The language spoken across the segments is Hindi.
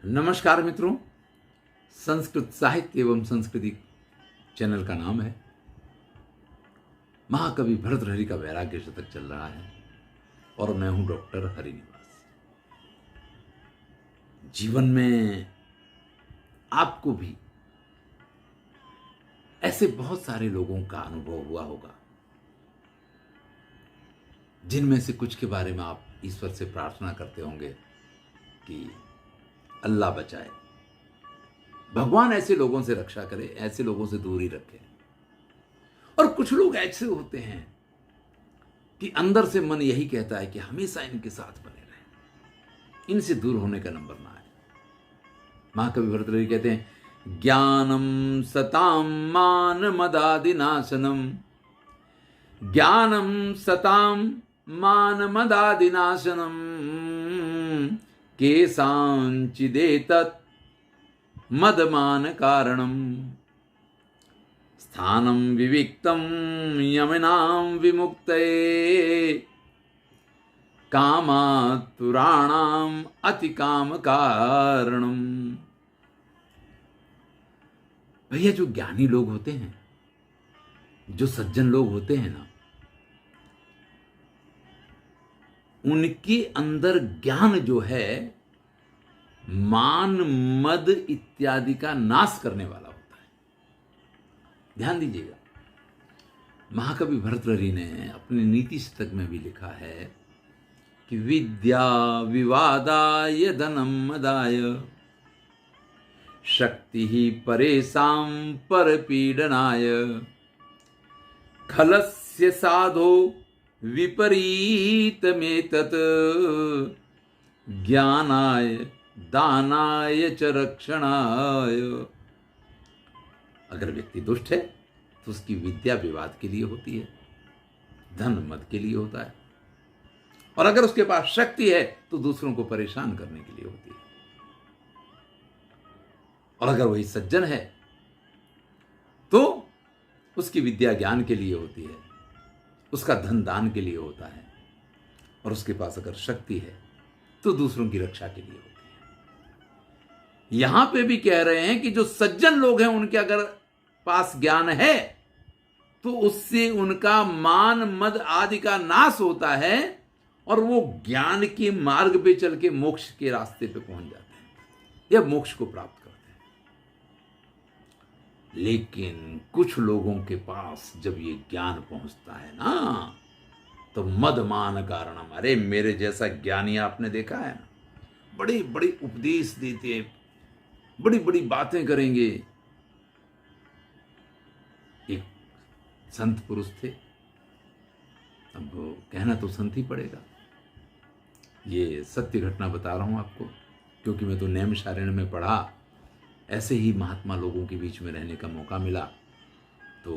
नमस्कार मित्रों, संस्कृत साहित्य एवं संस्कृति चैनल का नाम है। महाकवि भर्तृहरि का वैराग्य शतक चल रहा है और मैं हूं डॉक्टर हरिनिवास। जीवन में आपको भी ऐसे बहुत सारे लोगों का अनुभव हुआ होगा जिनमें से कुछ के बारे में आप ईश्वर से प्रार्थना करते होंगे कि अल्लाह बचाए, भगवान ऐसे लोगों से रक्षा करे, ऐसे लोगों से दूर ही रखे। और कुछ लोग ऐसे होते हैं कि अंदर से मन यही कहता है कि हमेशा इनके साथ बने रहें, इनसे दूर होने का नंबर ना आए। महाकवि भर्तृहरि कहते हैं, ज्ञानम सताम मान मदादिनाशनम, ज्ञानम सताम मान मदादिनाशनम, केशांचिदेतत् मदमान कारणम, स्थानं विविक्तं यमिनां विमुक्तये, कामातुराणाम अतिकाम कारणम। भैया, जो ज्ञानी लोग होते हैं, जो सज्जन लोग होते हैं ना, उनके अंदर ज्ञान जो है मान मद इत्यादि का नाश करने वाला होता है। ध्यान दीजिएगा, महाकवि भर्तृहरि ने अपने नीति शतक में भी लिखा है कि विद्या विवादाय धनम मदाय, शक्ति ही परेशां परपीडनाय, खलस्य साधो विपरीतमेतत्, ज्ञानाय दानाय च रक्षणाय। अगर व्यक्ति दुष्ट है तो उसकी विद्या विवाद के लिए होती है, धन मद के लिए होता है, और अगर उसके पास शक्ति है तो दूसरों को परेशान करने के लिए होती है, और अगर वही सज्जन है तो उसकी विद्या ज्ञान के लिए होती है, उसका धन दान के लिए होता है, और उसके पास अगर शक्ति है तो दूसरों की रक्षा के लिए होती है। यहां पे भी कह रहे हैं कि जो सज्जन लोग हैं उनके अगर पास ज्ञान है तो उससे उनका मान मद आदि का नाश होता है और वो ज्ञान के मार्ग पे चल के मोक्ष के रास्ते पे पहुंच जाते हैं या मोक्ष को प्राप्त करते हैं। लेकिन कुछ लोगों के पास जब ये ज्ञान पहुंचता है ना, तो मद मान कारणम, अरे मेरे जैसा ज्ञानी आपने देखा है ना, बड़ी बड़ी उपदेश देते, बड़ी बड़ी बातें करेंगे। एक संत पुरुष थे, अब कहना तो संत ही पड़ेगा, ये सत्य घटना बता रहा हूं आपको, क्योंकि मैं तो नैमिषारण्य में पढ़ा, ऐसे ही महात्मा लोगों के बीच में रहने का मौका मिला, तो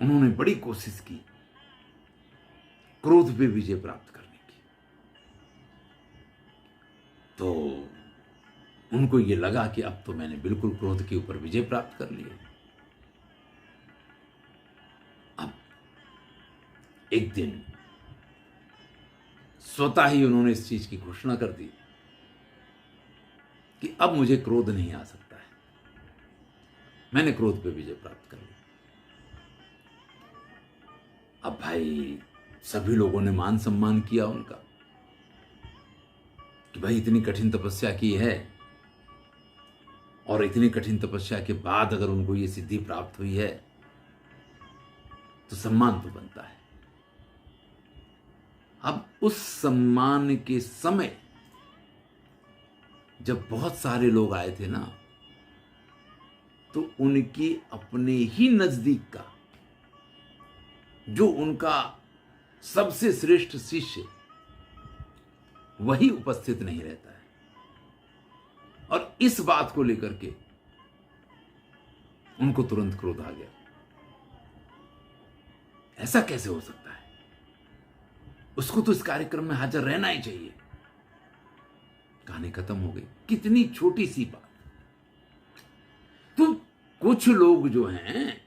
उन्होंने बड़ी कोशिश की क्रोध पे विजय प्राप्त करने की। तो उनको ये लगा कि अब तो मैंने बिल्कुल क्रोध के ऊपर विजय प्राप्त कर लिया। अब एक दिन स्वतः ही उन्होंने इस चीज की घोषणा कर दी कि अब मुझे क्रोध नहीं आ सकता है, मैंने क्रोध पे विजय प्राप्त कर ली। अब भाई सभी लोगों ने मान सम्मान किया उनका कि भाई इतनी कठिन तपस्या की है, और इतनी कठिन तपस्या के बाद अगर उनको ये सिद्धि प्राप्त हुई है तो सम्मान तो बनता है। अब उस सम्मान के समय जब बहुत सारे लोग आए थे ना, तो उनके अपने ही नजदीक का जो उनका सबसे श्रेष्ठ शिष्य, वही उपस्थित नहीं रहता है, और इस बात को लेकर के उनको तुरंत क्रोध आ गया। ऐसा कैसे हो सकता है, उसको तो इस कार्यक्रम में हाजिर रहना ही चाहिए। कहानी खत्म हो गई। कितनी छोटी सी बात। तो कुछ लोग जो हैं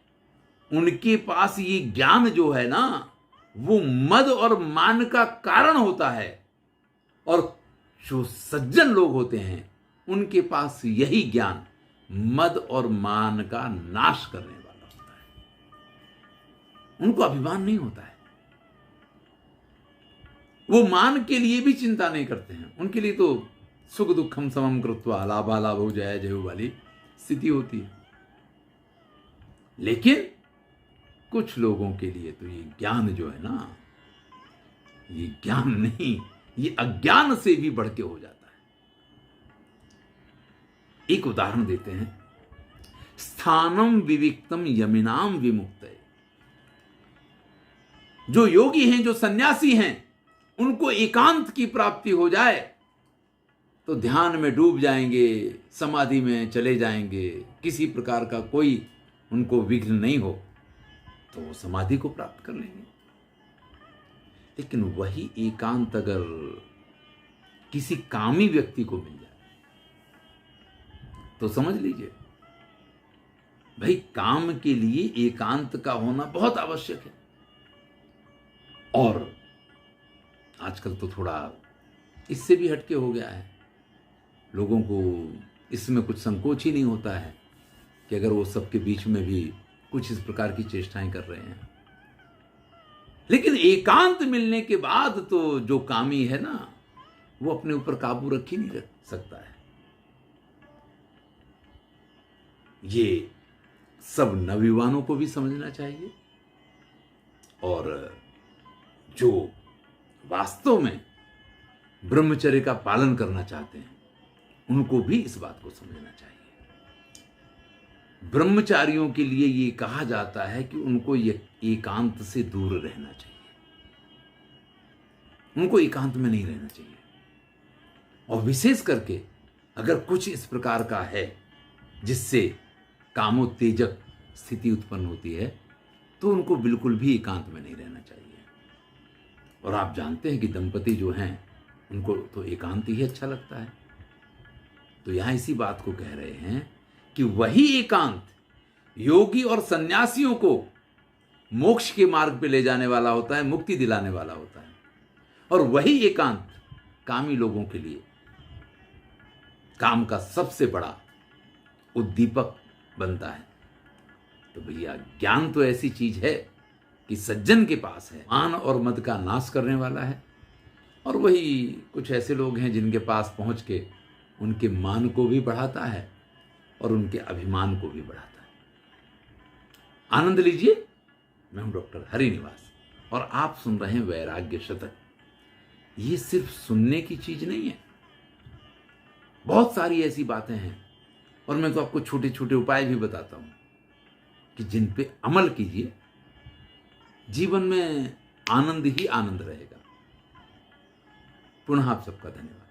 उनके पास ये ज्ञान जो है ना, वो मद और मान का कारण होता है, और जो सज्जन लोग होते हैं उनके पास यही ज्ञान मद और मान का नाश करने वाला होता है। उनको अभिमान नहीं होता है, वो मान के लिए भी चिंता नहीं करते हैं। उनके लिए तो सुख दुखम समम कृत्वा लाभालाभो जय जय वाली स्थिति होती है। लेकिन कुछ लोगों के लिए तो ये ज्ञान जो है ना, ये ज्ञान नहीं, ये अज्ञान से भी बढ़ के हो जाता है। एक उदाहरण देते हैं, स्थानम विविक्तम यमिनाम विमुक्त। जो योगी हैं, जो सन्यासी हैं, उनको एकांत की प्राप्ति हो जाए तो ध्यान में डूब जाएंगे, समाधि में चले जाएंगे, किसी प्रकार का कोई उनको विघ्न नहीं हो तो वो समाधि को प्राप्त कर लेंगे। लेकिन वही एकांत अगर किसी कामी व्यक्ति को मिल जाए तो समझ लीजिए भाई, काम के लिए एकांत का होना बहुत आवश्यक है। और आजकल तो थोड़ा इससे भी हटके हो गया है, लोगों को इसमें कुछ संकोच ही नहीं होता है कि अगर वो सबके बीच में भी कुछ इस प्रकार की चेष्टाएं कर रहे हैं। लेकिन एकांत मिलने के बाद तो जो कामी है ना, वो अपने ऊपर काबू रख ही नहीं रख सकता है। ये सब नवयुवानों को भी समझना चाहिए, और जो वास्तव में ब्रह्मचर्य का पालन करना चाहते हैं उनको भी इस बात को समझना चाहिए। ब्रह्मचारियों के लिए ये कहा जाता है कि उनको ये एकांत से दूर रहना चाहिए, उनको एकांत में नहीं रहना चाहिए। और विशेष करके अगर कुछ इस प्रकार का है जिससे कामोत्तेजक स्थिति उत्पन्न होती है तो उनको बिल्कुल भी एकांत में नहीं रहना चाहिए। और आप जानते हैं कि दंपति जो हैं उनको तो एकांत ही अच्छा लगता है। तो यहां इसी बात को कह रहे हैं कि वही एकांत योगी और सन्यासियों को मोक्ष के मार्ग पे ले जाने वाला होता है, मुक्ति दिलाने वाला होता है। और वही एकांत कामी लोगों के लिए काम का सबसे बड़ा उद्दीपक बनता है। तो भैया, ज्ञान तो ऐसी चीज है कि सज्जन के पास है, मान और मद का नाश करने वाला है। और वही कुछ ऐसे लोग हैं जिनके पास पहुंच के उनके मान को भी बढ़ाता है और उनके अभिमान को भी बढ़ाता है। आनंद लीजिए। मैं हूं डॉक्टर हरिनिवास और आप सुन रहे हैं वैराग्य शतक। ये सिर्फ सुनने की चीज नहीं है, बहुत सारी ऐसी बातें हैं और मैं तो आपको छोटे छोटे उपाय भी बताता हूं कि जिन पे अमल कीजिए, जीवन में आनंद ही आनंद रहेगा। पुनः आप सबका धन्यवाद।